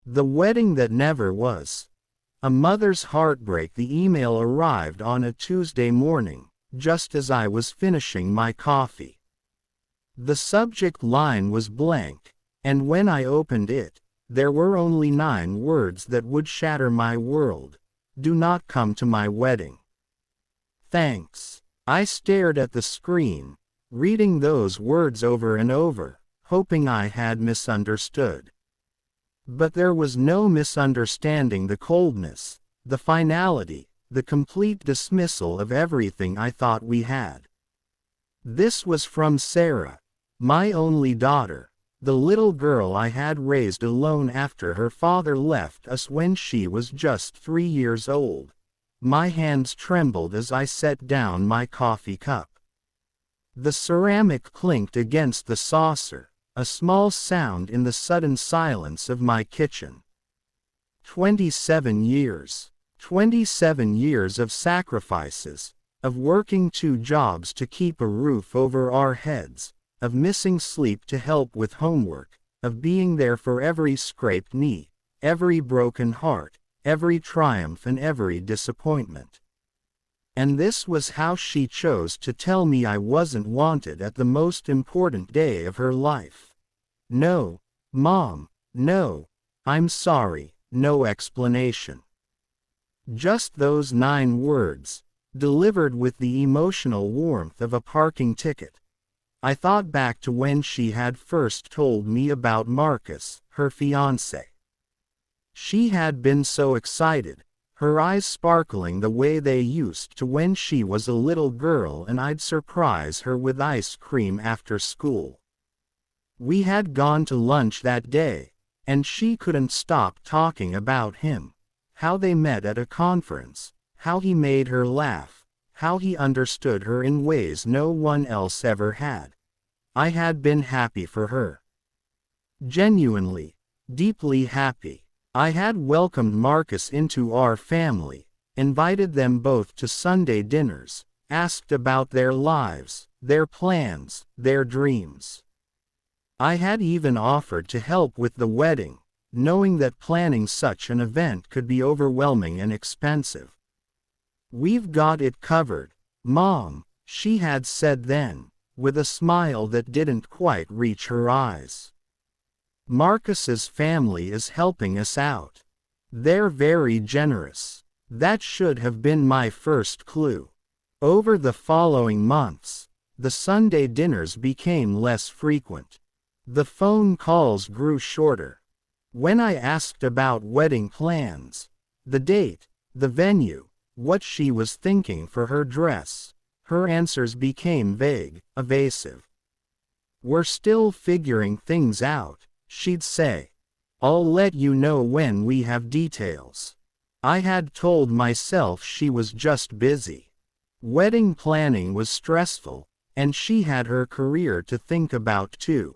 The wedding that never was. A mother's heartbreak. The email arrived on a Tuesday morning, just as I was finishing my coffee. The subject line was blank, and when I opened it, there were only 9 words that would shatter my world. Do not come to my wedding. Thanks. I stared at the screen, reading those words over and over, hoping I had misunderstood. But there was no misunderstanding the coldness, the finality, the complete dismissal of everything I thought we had. This was from Sarah, my only daughter, the little girl I had raised alone after her father left us when she was just 3 years old. My hands trembled as I set down my coffee cup. The ceramic clinked against the saucer, a small sound in the sudden silence of my kitchen. 27 years. 27 years of sacrifices, of working 2 jobs to keep a roof over our heads, of missing sleep to help with homework, of being there for every scraped knee, every broken heart, every triumph and every disappointment. And this was how she chose to tell me I wasn't wanted at the most important day of her life. No, Mom, no, I'm sorry, no explanation. Just those 9 words, delivered with the emotional warmth of a parking ticket. I thought back to when she had first told me about Marcus, her fiancé. She had been so excited, her eyes sparkling the way they used to when she was a little girl, and I'd surprise her with ice cream after school. We had gone to lunch that day, and she couldn't stop talking about him, how they met at a conference, how he made her laugh, how he understood her in ways no one else ever had. I had been happy for her. Genuinely, deeply happy. I had welcomed Marcus into our family, invited them both to Sunday dinners, asked about their lives, their plans, their dreams. I had even offered to help with the wedding, knowing that planning such an event could be overwhelming and expensive. "We've got it covered, Mom," she had said then, with a smile that didn't quite reach her eyes. "Marcus's family is helping us out. They're very generous." That should have been my first clue. Over the following months, the Sunday dinners became less frequent. The phone calls grew shorter. When I asked about wedding plans, the date, the venue, what she was thinking for her dress, her answers became vague, evasive. "We're still figuring things out," she'd say. "I'll let you know when we have details." I had told myself she was just busy. Wedding planning was stressful, and she had her career to think about too.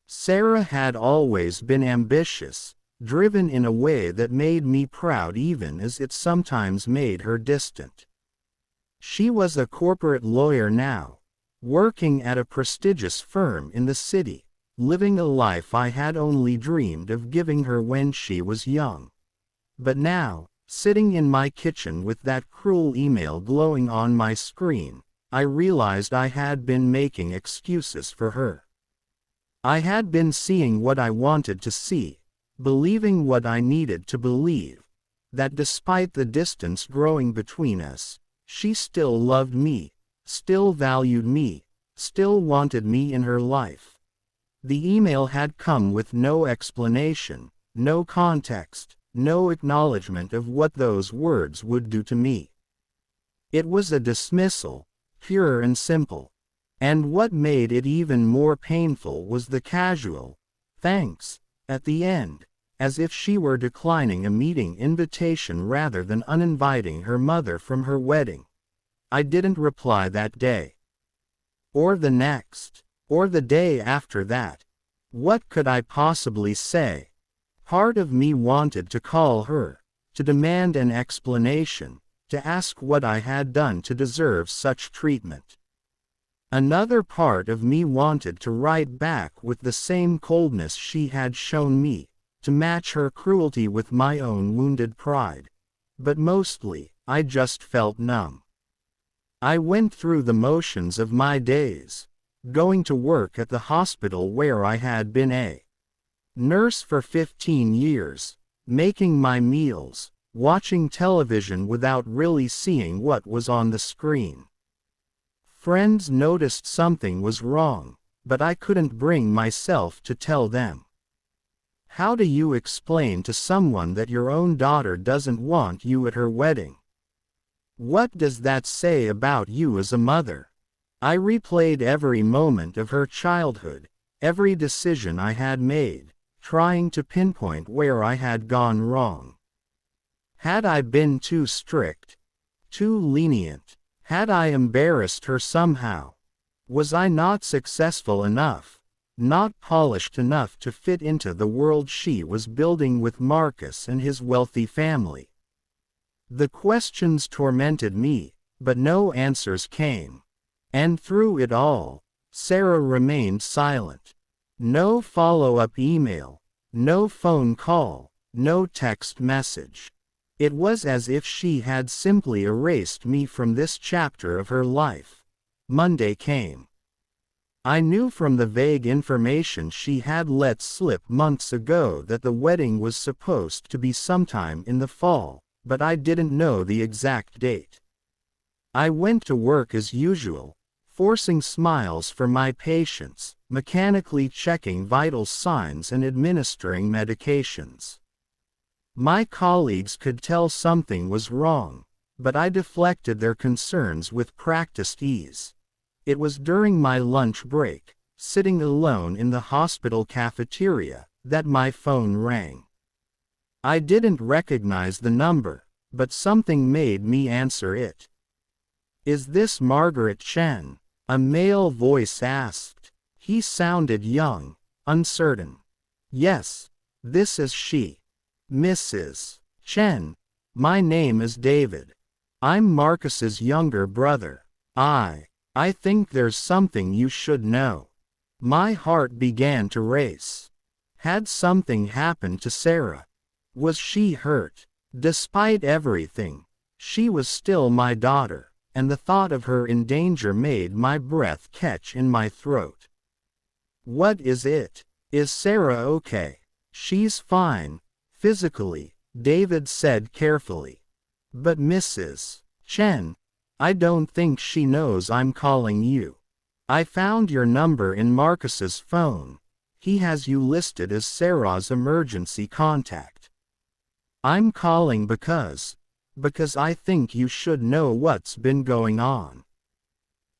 Sarah had always been ambitious, driven in a way that made me proud even as it sometimes made her distant. She was a corporate lawyer now, working at a prestigious firm in the city, living a life I had only dreamed of giving her when she was young. But now, sitting in my kitchen with that cruel email glowing on my screen, I realized I had been making excuses for her. I had been seeing what I wanted to see, believing what I needed to believe, that despite the distance growing between us, she still loved me, still valued me, still wanted me in her life. The email had come with no explanation, no context, no acknowledgement of what those words would do to me. It was a dismissal, pure and simple. And what made it even more painful was the casual, "thanks," at the end, as if she were declining a meeting invitation rather than uninviting her mother from her wedding. I didn't reply that day. Or the next. Or the day after that. What could I possibly say? Part of me wanted to call her, to demand an explanation, to ask what I had done to deserve such treatment. Another part of me wanted to write back with the same coldness she had shown me, to match her cruelty with my own wounded pride. But mostly, I just felt numb. I went through the motions of my days, going to work at the hospital where I had been a nurse for 15 years, making my meals, watching television without really seeing what was on the screen. Friends noticed something was wrong, but I couldn't bring myself to tell them. How do you explain to someone that your own daughter doesn't want you at her wedding? What does that say about you as a mother? I replayed every moment of her childhood, every decision I had made, trying to pinpoint where I had gone wrong. Had I been too strict? Too lenient? Had I embarrassed her somehow? Was I not successful enough? Not polished enough to fit into the world she was building with Marcus and his wealthy family? The questions tormented me, but no answers came. And through it all, Sarah remained silent. No follow-up email, no phone call, no text message. It was as if she had simply erased me from this chapter of her life. Monday came. I knew from the vague information she had let slip months ago that the wedding was supposed to be sometime in the fall, but I didn't know the exact date. I went to work as usual, forcing smiles for my patients, mechanically checking vital signs and administering medications. My colleagues could tell something was wrong, but I deflected their concerns with practiced ease. It was during my lunch break, sitting alone in the hospital cafeteria, that my phone rang. I didn't recognize the number, but something made me answer it. "Is this Margaret Chen?" a male voice asked. He sounded young, uncertain. "Yes, this is she. Mrs. Chen. My name is David. I'm Marcus's younger brother. I think there's something you should know." My heart began to race. Had something happened to Sarah? Was she hurt? Despite everything, she was still my daughter, and the thought of her in danger made my breath catch in my throat. "What is it? Is Sarah okay?" "She's fine, physically," David said carefully. "But Mrs. Chen, I don't think she knows I'm calling you. I found your number in Marcus's phone. He has you listed as Sarah's emergency contact. I'm calling because I think you should know what's been going on."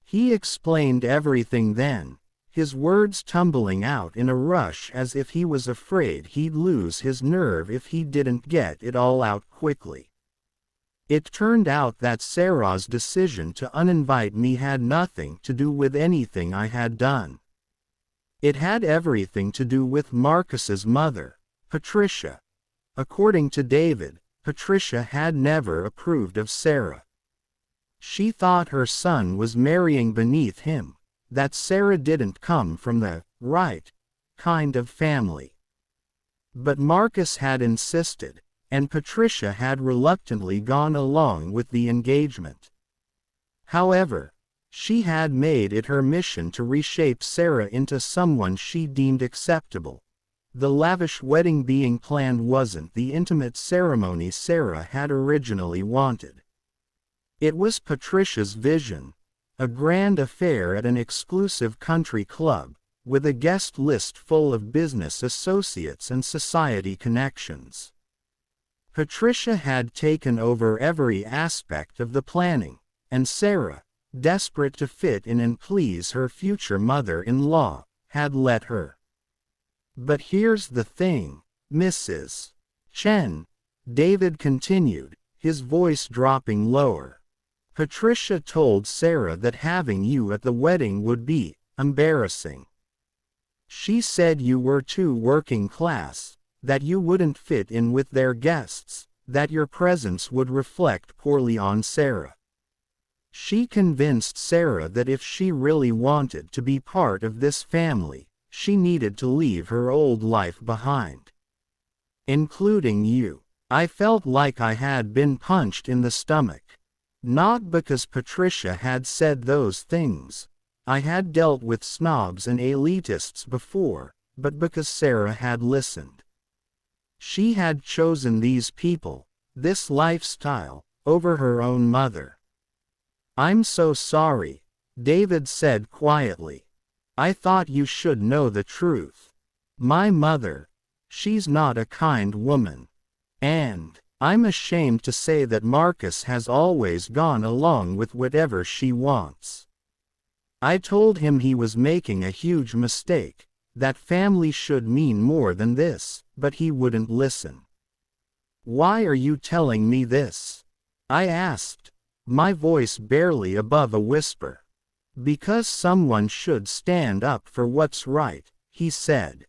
He explained everything then, his words tumbling out in a rush as if he was afraid he'd lose his nerve if he didn't get it all out quickly. It turned out that Sarah's decision to uninvite me had nothing to do with anything I had done. It had everything to do with Marcus's mother, Patricia. According to David, Patricia had never approved of Sarah. She thought her son was marrying beneath him, that Sarah didn't come from the right kind of family. But Marcus had insisted, and Patricia had reluctantly gone along with the engagement. However, she had made it her mission to reshape Sarah into someone she deemed acceptable. The lavish wedding being planned wasn't the intimate ceremony Sarah had originally wanted. It was Patricia's vision, a grand affair at an exclusive country club, with a guest list full of business associates and society connections. Patricia had taken over every aspect of the planning, and Sarah, desperate to fit in and please her future mother-in-law, had let her. "But here's the thing, Mrs. Chen," David continued, his voice dropping lower. "Patricia told Sarah that having you at the wedding would be embarrassing. She said you were too working class, that you wouldn't fit in with their guests, that your presence would reflect poorly on Sarah. She convinced Sarah that if she really wanted to be part of this family, she needed to leave her old life behind. including you. I felt like I had been punched in the stomach. Not because Patricia had said those things. I had dealt with snobs and elitists before, but because Sarah had listened. She had chosen these people, this lifestyle, over her own mother. "I'm so sorry," David said quietly. "I thought you should know the truth. My mother, she's not a kind woman. And I'm ashamed to say that Marcus has always gone along with whatever she wants. I told him he was making a huge mistake, that family should mean more than this, but he wouldn't listen." "Why are you telling me this?" I asked, my voice barely above a whisper. "Because someone should stand up for what's right," he said.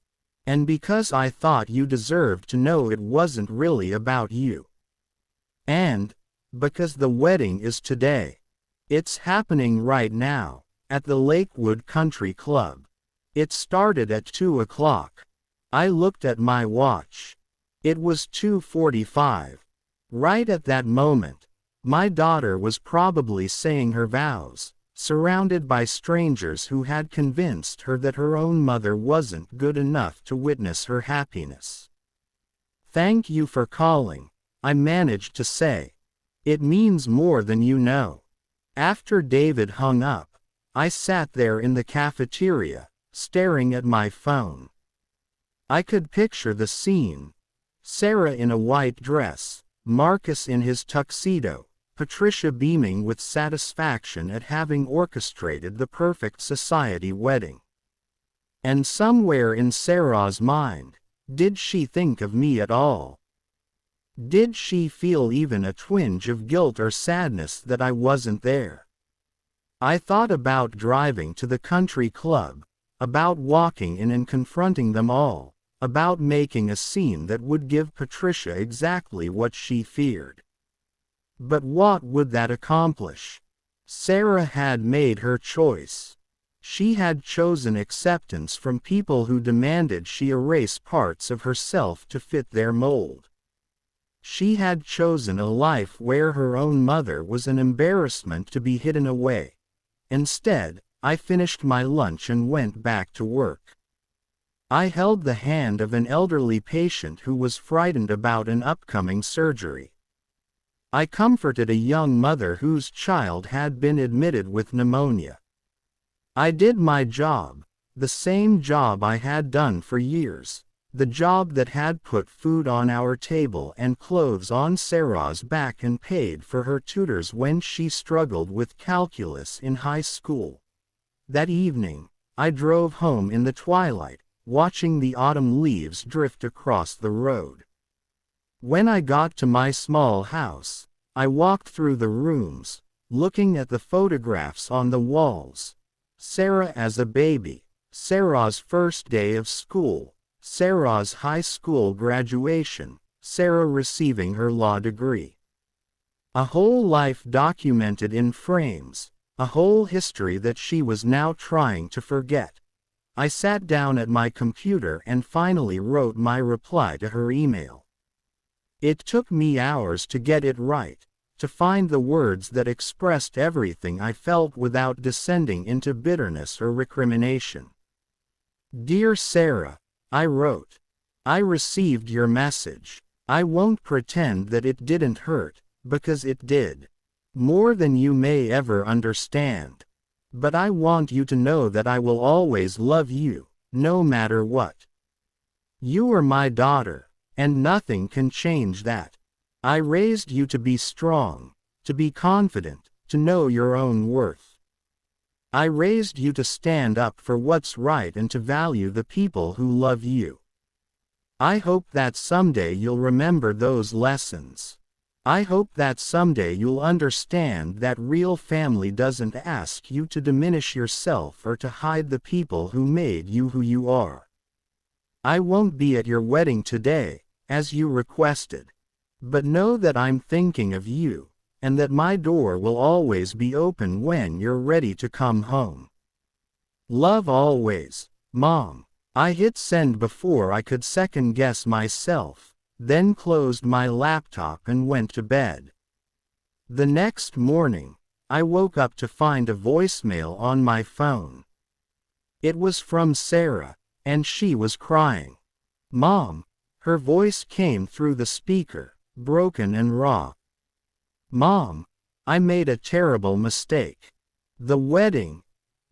"And because I thought you deserved to know it wasn't really about you. And because the wedding is today. It's happening right now, at the Lakewood Country Club. It started at 2 o'clock. I looked at my watch. It was 2:45. Right at that moment, my daughter was probably saying her vows, surrounded by strangers who had convinced her that her own mother wasn't good enough to witness her happiness. "Thank you for calling," I managed to say. "It means more than you know." After David hung up, I sat there in the cafeteria, staring at my phone. I could picture the scene. Sarah in a white dress, Marcus in his tuxedo, Patricia beaming with satisfaction at having orchestrated the perfect society wedding. And somewhere in Sarah's mind, did she think of me at all? Did she feel even a twinge of guilt or sadness that I wasn't there? I thought about driving to the country club, about walking in and confronting them all, about making a scene that would give Patricia exactly what she feared. But what would that accomplish? Sarah had made her choice. She had chosen acceptance from people who demanded she erase parts of herself to fit their mold. She had chosen a life where her own mother was an embarrassment to be hidden away. Instead, I finished my lunch and went back to work. I held the hand of an elderly patient who was frightened about an upcoming surgery. I comforted a young mother whose child had been admitted with pneumonia. I did my job, the same job I had done for years, the job that had put food on our table and clothes on Sarah's back and paid for her tutors when she struggled with calculus in high school. That evening, I drove home in the twilight, watching the autumn leaves drift across the road. When I got to my small house, I walked through the rooms, looking at the photographs on the walls. Sarah as a baby, Sarah's first day of school, Sarah's high school graduation, Sarah receiving her law degree. A whole life documented in frames, a whole history that she was now trying to forget. I sat down at my computer and finally wrote my reply to her email. It took me hours to get it right, to find the words that expressed everything I felt without descending into bitterness or recrimination. "Dear Sarah," I wrote, "I received your message. I won't pretend that it didn't hurt, because it did. More than you may ever understand. But I want you to know that I will always love you, no matter what. You are my daughter, and nothing can change that. I raised you to be strong, to be confident, to know your own worth. I raised you to stand up for what's right and to value the people who love you. I hope that someday you'll remember those lessons. I hope that someday you'll understand that real family doesn't ask you to diminish yourself or to hide the people who made you who you are. I won't be at your wedding today, as you requested. But know that I'm thinking of you, and that my door will always be open when you're ready to come home. Love always, Mom." I hit send before I could second guess myself, then closed my laptop and went to bed. The next morning, I woke up to find a voicemail on my phone. It was from Sarah, and she was crying. "Mom," her voice came through the speaker, broken and raw. "Mom, I made a terrible mistake. The wedding,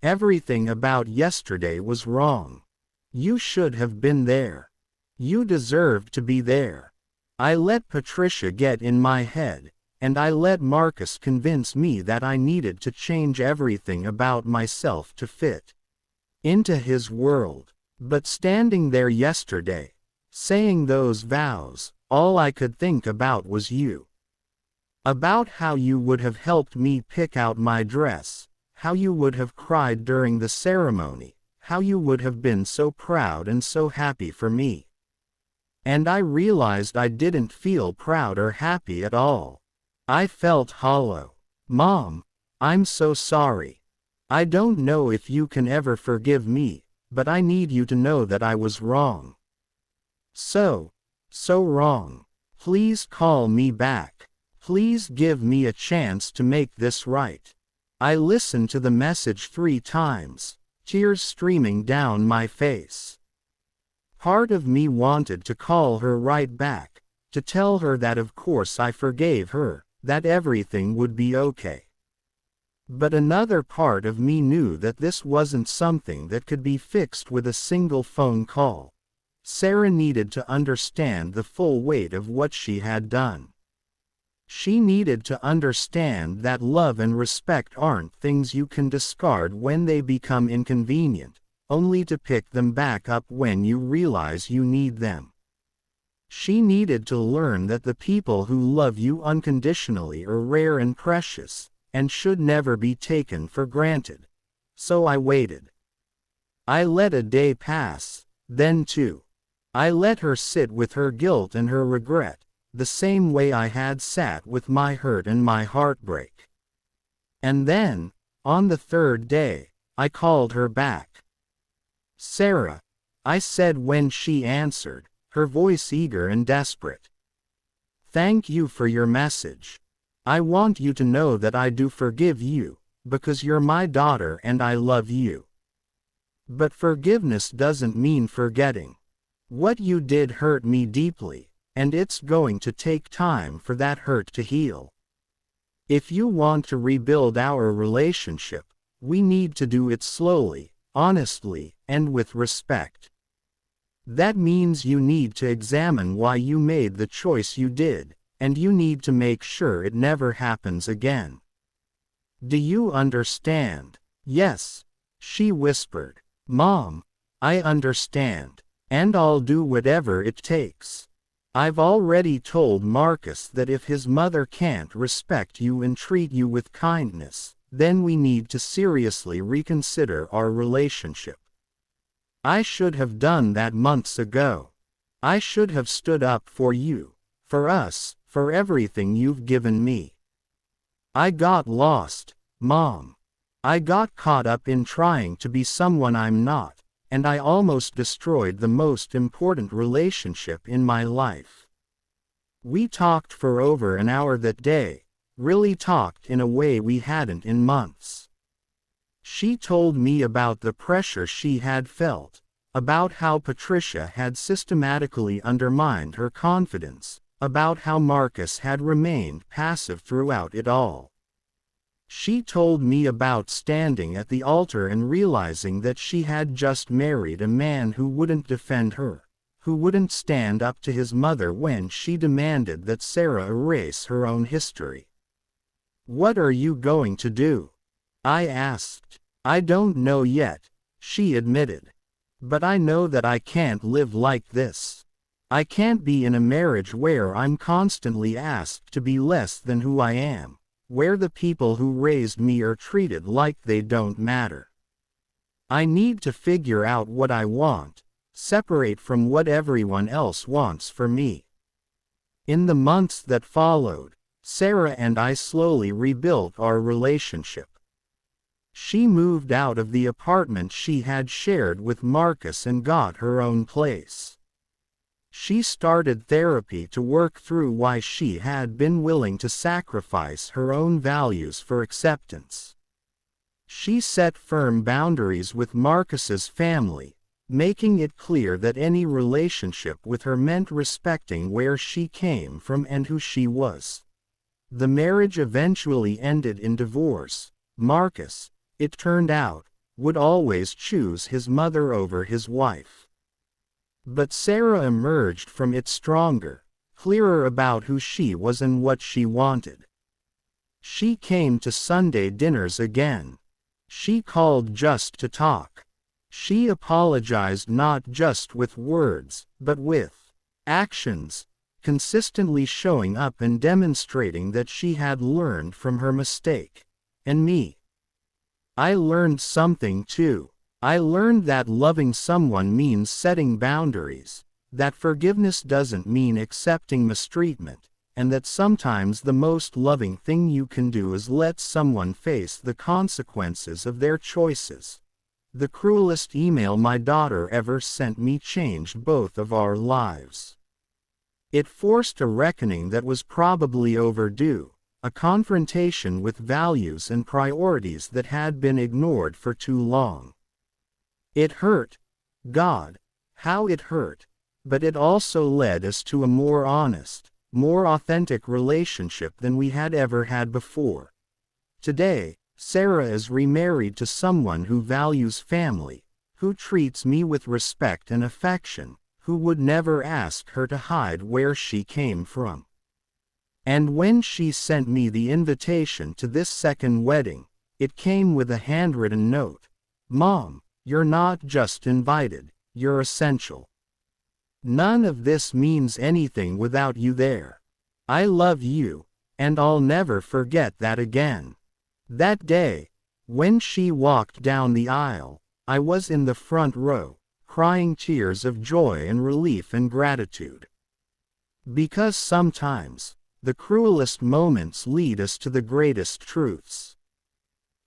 everything about yesterday was wrong. You should have been there. You deserved to be there. I let Patricia get in my head, and I let Marcus convince me that I needed to change everything about myself to fit into his world. But standing there yesterday, saying those vows, all I could think about was you. About how you would have helped me pick out my dress, how you would have cried during the ceremony, how you would have been so proud and so happy for me. And I realized I didn't feel proud or happy at all. I felt hollow. Mom, I'm so sorry. I don't know if you can ever forgive me, but I need you to know that I was wrong. So wrong. Please call me back. Please give me a chance to make this right." I listened to the message 3 times, tears streaming down my face. Part of me wanted to call her right back, to tell her that of course I forgave her, that everything would be okay. But another part of me knew that this wasn't something that could be fixed with a single phone call. Sarah needed to understand the full weight of what she had done. She needed to understand that love and respect aren't things you can discard when they become inconvenient, only to pick them back up when you realize you need them. She needed to learn that the people who love you unconditionally are rare and precious, and should never be taken for granted. So I waited. I let a day pass, then 2. I let her sit with her guilt and her regret, the same way I had sat with my hurt and my heartbreak. And then, on the 3rd day, I called her back. "Sarah," I said when she answered, her voice eager and desperate. "Thank you for your message. I want you to know that I do forgive you, because you're my daughter and I love you. But forgiveness doesn't mean forgetting. What you did hurt me deeply, and it's going to take time for that hurt to heal. If you want to rebuild our relationship, we need to do it slowly, honestly, and with respect. That means you need to examine why you made the choice you did, and you need to make sure it never happens again. Do you understand?" "Yes," she whispered. "Mom, I understand. And I'll do whatever it takes. I've already told Marcus that if his mother can't respect you and treat you with kindness, then we need to seriously reconsider our relationship. I should have done that months ago. I should have stood up for you, for us, for everything you've given me. I got lost, Mom. I got caught up in trying to be someone I'm not, and I almost destroyed the most important relationship in my life." We talked for over an hour that day, really talked in a way we hadn't in months. She told me about the pressure she had felt, about how Patricia had systematically undermined her confidence, about how Marcus had remained passive throughout it all. She told me about standing at the altar and realizing that she had just married a man who wouldn't defend her, who wouldn't stand up to his mother when she demanded that Sarah erase her own history. "What are you going to do?" I asked. "I don't know yet," she admitted. "But I know that I can't live like this. I can't be in a marriage where I'm constantly asked to be less than who I am, where the people who raised me are treated like they don't matter. I need to figure out what I want, separate from what everyone else wants for me." In the months that followed, Sarah and I slowly rebuilt our relationship. She moved out of the apartment she had shared with Marcus and got her own place. She started therapy to work through why she had been willing to sacrifice her own values for acceptance. She set firm boundaries with Marcus's family, making it clear that any relationship with her meant respecting where she came from and who she was. The marriage eventually ended in divorce. Marcus, it turned out, would always choose his mother over his wife. But Sarah emerged from it stronger, clearer about who she was and what she wanted. She came to Sunday dinners again. She called just to talk. She apologized not just with words, but with actions, consistently showing up and demonstrating that she had learned from her mistake. And me. I learned something too. I learned that loving someone means setting boundaries, that forgiveness doesn't mean accepting mistreatment, and that sometimes the most loving thing you can do is let someone face the consequences of their choices. The cruelest email my daughter ever sent me changed both of our lives. It forced a reckoning that was probably overdue, a confrontation with values and priorities that had been ignored for too long. It hurt. God, how it hurt. But it also led us to a more honest, more authentic relationship than we had ever had before. Today, Sarah is remarried to someone who values family, who treats me with respect and affection, who would never ask her to hide where she came from. And when she sent me the invitation to this second wedding, it came with a handwritten note. Mom, you're not just invited, you're essential. None of this means anything without you there. I love you, and I'll never forget that again. That day, when she walked down the aisle, I was in the front row, crying tears of joy and relief and gratitude. Because sometimes, the cruelest moments lead us to the greatest truths.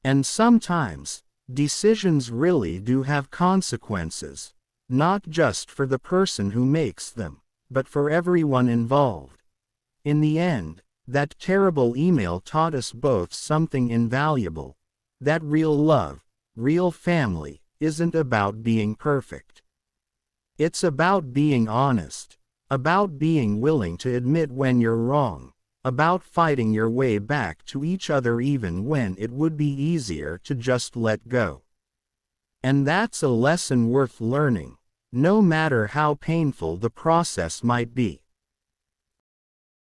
And sometimes, decisions really do have consequences, not just for the person who makes them, but for everyone involved. In the end, that terrible email taught us both something invaluable, that real love, real family, isn't about being perfect. It's about being honest, about being willing to admit when you're wrong, about fighting your way back to each other even when it would be easier to just let go. And that's a lesson worth learning, no matter how painful the process might be.